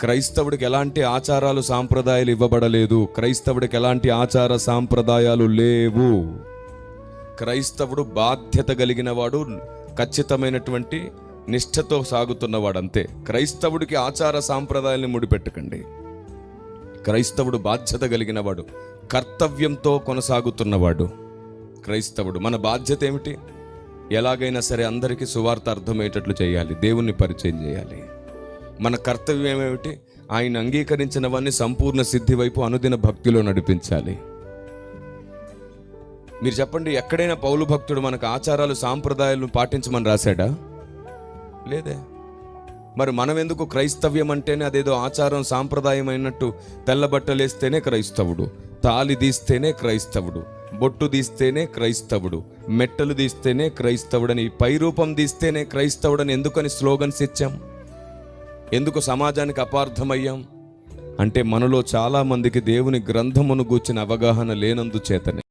క్రైస్తవుడికి ఎలాంటి ఆచారాలు సాంప్రదాయాలు ఇవ్వబడలేదు. క్రైస్తవుడికి ఎలాంటి ఆచార సాంప్రదాయాలు లేవు. క్రైస్తవుడు బాధ్యత కలిగిన వాడు, ఖచ్చితమైనటువంటి నిష్ఠతో సాగుతున్నవాడు అంతే. క్రైస్తవుడికి ఆచార సాంప్రదాయాలను ముడిపెట్టకండి. క్రైస్తవుడు బాధ్యత కలిగిన వాడు, కర్తవ్యంతో కొనసాగుతున్నవాడు క్రైస్తవుడు. మన బాధ్యత ఏమిటి? ఎలాగైనా సరే అందరికీ సువార్త అర్థమయ్యేటట్లు చేయాలి, దేవుణ్ణి పరిచయం చేయాలి. మన కర్తవ్యం ఏమిటి? ఆయన అంగీకరించినవన్నీ సంపూర్ణ సిద్ధి వైపు అనుదిన భక్తిలో నడిపించాలి. మీరు చెప్పండి, ఎక్కడైనా పౌలు భక్తుడు మనకు ఆచారాలు సాంప్రదాయాలను పాటించమని రాశాడా? లేదే. మరి మనం ఎందుకు క్రైస్తవ్యం అంటేనే అదేదో ఆచారం సాంప్రదాయం అయినట్టు తెల్లబట్టలేస్తేనే క్రైస్తవుడు, తాళి తీస్తేనే క్రైస్తవుడు, బొట్టు తీస్తేనే క్రైస్తవుడు, మెట్టలు తీస్తేనే క్రైస్తవుడని, పై రూపం తీస్తేనే క్రైస్తవుడని ఎందుకని స్లోగన్స్ ఇచ్చాం? ఎందుకు సమాజానికి అపార్థమయ్యాం? అంటే మనలో చాలా మందికి దేవుని గ్రంథమును గూర్చిన అవగాహన లేనందుచేతనే.